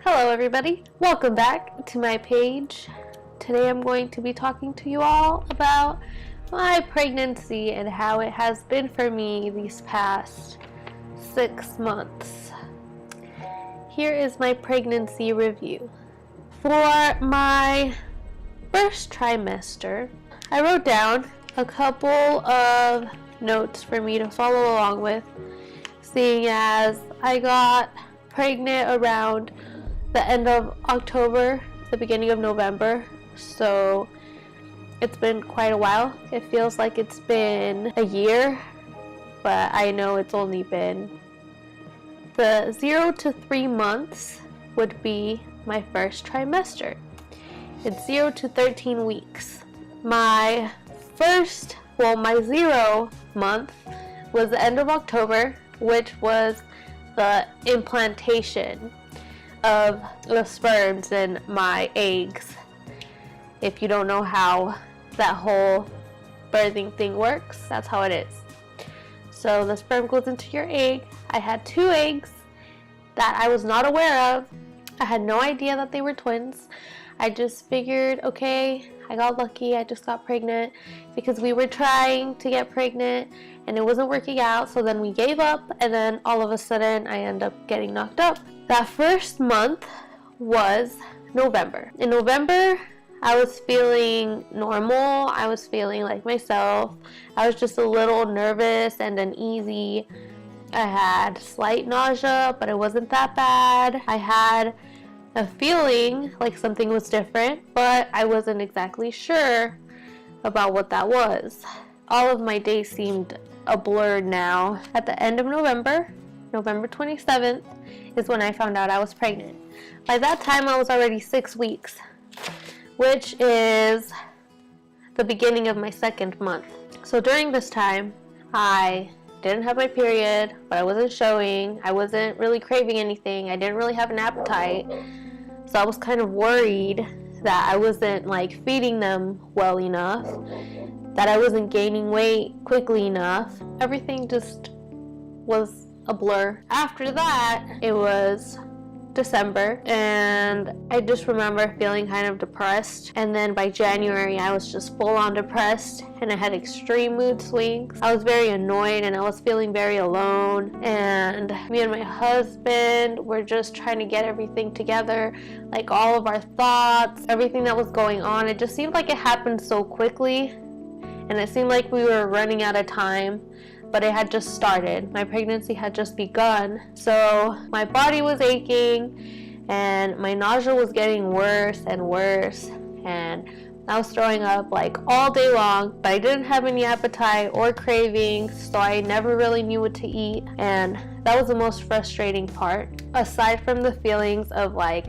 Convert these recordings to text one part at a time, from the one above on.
Hello everybody, welcome back to my page. Today I'm going to be talking to you all about my pregnancy and how it has been for me these past 6 months. Here is my pregnancy review. For my first trimester, I wrote down a couple of notes for me to follow along with, seeing as I got pregnant around the end of October, the beginning of November, so it's been quite a while. It feels like it's been a year, but I know it's only been the 0 to 3 months would be my first trimester. It's 0 to 13 weeks. My 0 month was the end of October, which was the implantation of the sperms in my eggs. If you don't know how that whole birthing thing works, that's how it is. So the sperm goes into your egg. I had 2 eggs that I was not aware of. I had no idea that they were twins. I just figured, okay, I got lucky, I just got pregnant, because we were trying to get pregnant and it wasn't working out, so then we gave up, and then all of a sudden I end up getting knocked up. That first month was November. In November, I was feeling normal. I was feeling like myself. I was just a little nervous and uneasy. I had slight nausea, but it wasn't that bad. I had a feeling like something was different, but I wasn't exactly sure about what that was. All of my days seemed a blur now. At the end of November, November 27th, is when I found out I was pregnant. By that time, I was already 6 weeks, which is the beginning of my 2nd month. So during this time, I didn't have my period, but I wasn't showing. I wasn't really craving anything. I didn't really have an appetite. So I was kind of worried that I wasn't like feeding them well enough, that I wasn't gaining weight quickly enough. Everything just was a blur. After that, it was December, and I just remember feeling kind of depressed, and then by January I was just full on depressed and I had extreme mood swings. I was very annoyed and I was feeling very alone, and me and my husband were just trying to get everything together, like all of our thoughts, everything that was going on. It just seemed like it happened so quickly, and it seemed like we were running out of time. But it had just started. My pregnancy had just begun. So my body was aching and my nausea was getting worse and worse, and I was throwing up like all day long, but I didn't have any appetite or cravings, so I never really knew what to eat, and that was the most frustrating part. Aside from the feelings of like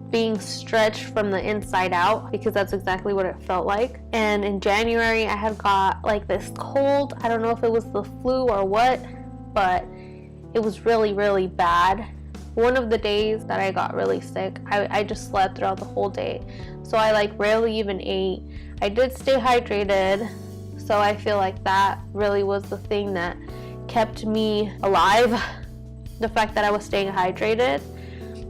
being stretched from the inside out, because that's exactly what it felt like. And in January I had got like this cold. I don't know if it was the flu or what, but it was really, really bad. One of the days that I got really sick, I just slept throughout the whole day, so I like rarely even ate. I did stay hydrated, so I feel like that really was the thing that kept me alive. The fact that I was staying hydrated.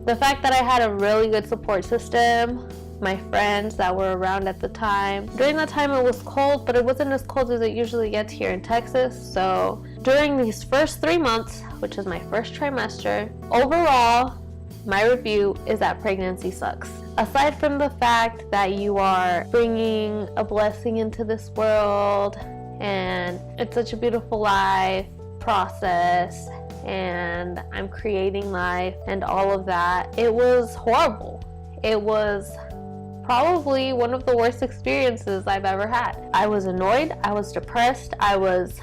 The fact that I had a really good support system, my friends that were around at the time. During that time it was cold, but it wasn't as cold as it usually gets here in Texas. So during these first 3 months, which is my first trimester, overall, my review is that pregnancy sucks. Aside from the fact that you are bringing a blessing into this world, and it's such a beautiful life process, and I'm creating life and all of that, it was horrible. It was probably one of the worst experiences I've ever had. I was annoyed, I was depressed, I was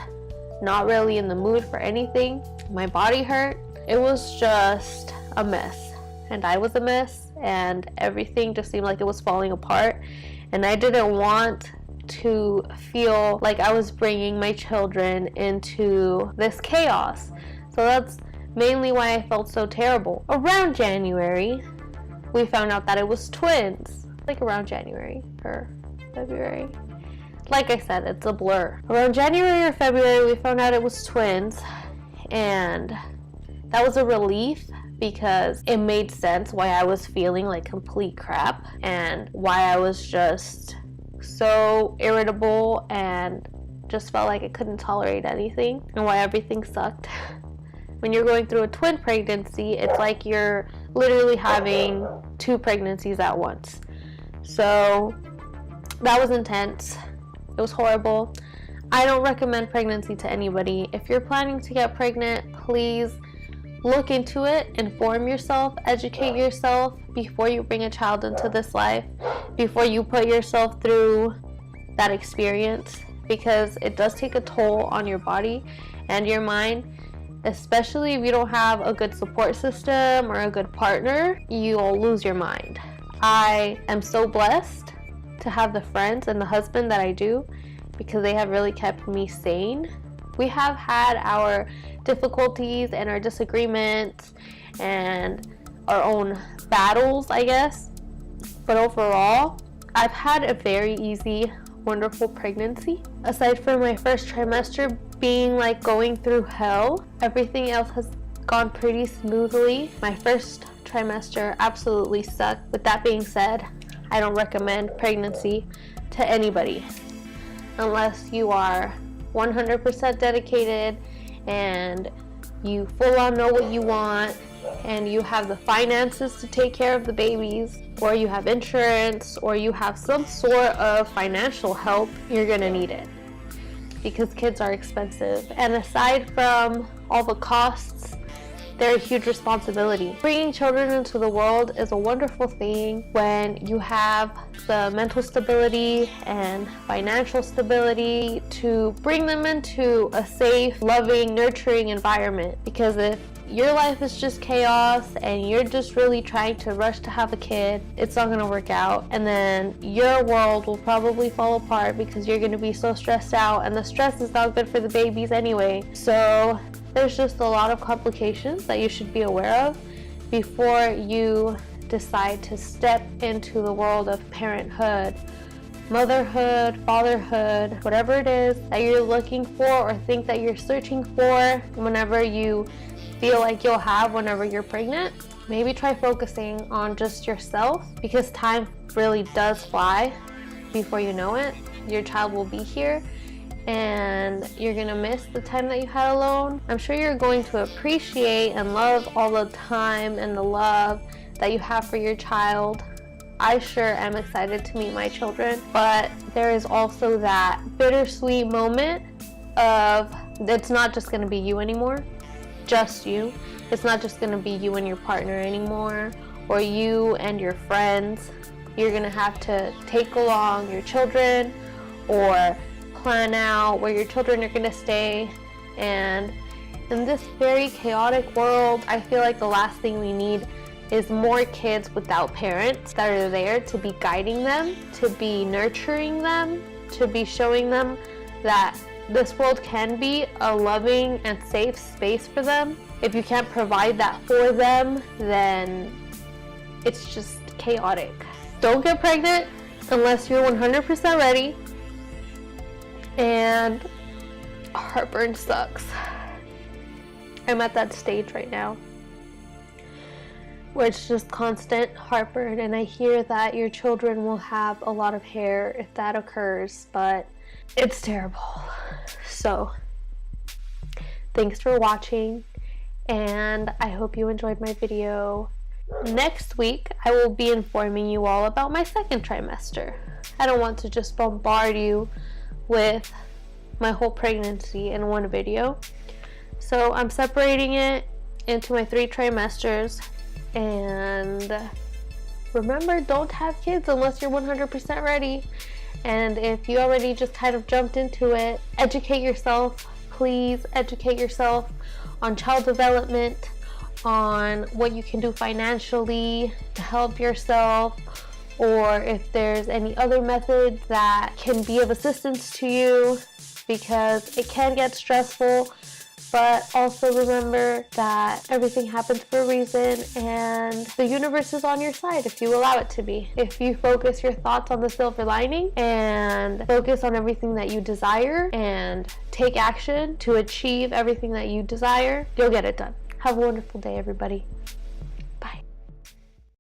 not really in the mood for anything. My body hurt. It was just a mess, and I was a mess, and everything just seemed like it was falling apart, and I didn't want to feel like I was bringing my children into this chaos. So that's mainly why I felt so terrible. Around January, we found out that it was twins. Like around January or February. Like I said, it's a blur. Around January or February, we found out it was twins, and that was a relief because it made sense why I was feeling like complete crap and why I was just so irritable and just felt like I couldn't tolerate anything, and why everything sucked. When you're going through a twin pregnancy, it's like you're literally having 2 pregnancies at once. So that was intense. It was horrible. I don't recommend pregnancy to anybody. If you're planning to get pregnant, please look into it, inform yourself, educate yourself before you bring a child into this life, before you put yourself through that experience, because it does take a toll on your body and your mind, especially if you don't have a good support system or a good partner. You'll lose your mind. I am so blessed to have the friends and the husband that I do, because they have really kept me sane. We have had our difficulties and our disagreements and our own battles, I guess, but overall, I've had a very easy, wonderful pregnancy. Aside from my first trimester being like going through hell, everything else has gone pretty smoothly. My first trimester absolutely sucked. With that being said, I don't recommend pregnancy to anybody unless you are 100% dedicated and you full on know what you want and you have the finances to take care of the babies, or you have insurance, or you have some sort of financial help. You're gonna need it because kids are expensive, and aside from all the costs, they're a huge responsibility. Bringing children into the world is a wonderful thing when you have the mental stability and financial stability to bring them into a safe, loving, nurturing environment. Because if your life is just chaos and you're just really trying to rush to have a kid, it's not gonna work out. And then your world will probably fall apart because you're gonna be so stressed out, and the stress is not good for the babies anyway. So there's just a lot of complications that you should be aware of before you decide to step into the world of parenthood, motherhood, fatherhood, whatever it is that you're looking for or think that you're searching for whenever you feel like you'll have whenever you're pregnant. Maybe try focusing on just yourself, because time really does fly before you know it. Your child will be here and you're gonna miss the time that you had alone. I'm sure you're going to appreciate and love all the time and the love that you have for your child. I sure am excited to meet my children, but there is also that bittersweet moment of it's not just gonna be you anymore, just you. It's not just gonna be you and your partner anymore, or you and your friends. You're gonna have to take along your children or plan out where your children are going to stay. And in this very chaotic world, I feel like the last thing we need is more kids without parents that are there to be guiding them, to be nurturing them, to be showing them that this world can be a loving and safe space for them. If you can't provide that for them, then it's just chaotic. Don't get pregnant unless you're 100% ready. And heartburn sucks. I'm at that stage right now where it's just constant heartburn, and I hear that your children will have a lot of hair if that occurs, but it's terrible. So thanks for watching, and I hope you enjoyed my video. Next week I will be informing you all about my second trimester. I don't want to just bombard you with my whole pregnancy in one video, so I'm separating it into my 3 trimesters. And remember, don't have kids unless you're 100% ready. And if you already just kind of jumped into it, educate yourself. Please educate yourself on child development, on what you can do financially to help yourself, or if there's any other methods that can be of assistance to you, because it can get stressful. But also remember that everything happens for a reason, and the universe is on your side if you allow it to be. If you focus your thoughts on the silver lining and focus on everything that you desire and take action to achieve everything that you desire, you'll get it done. Have a wonderful day, everybody.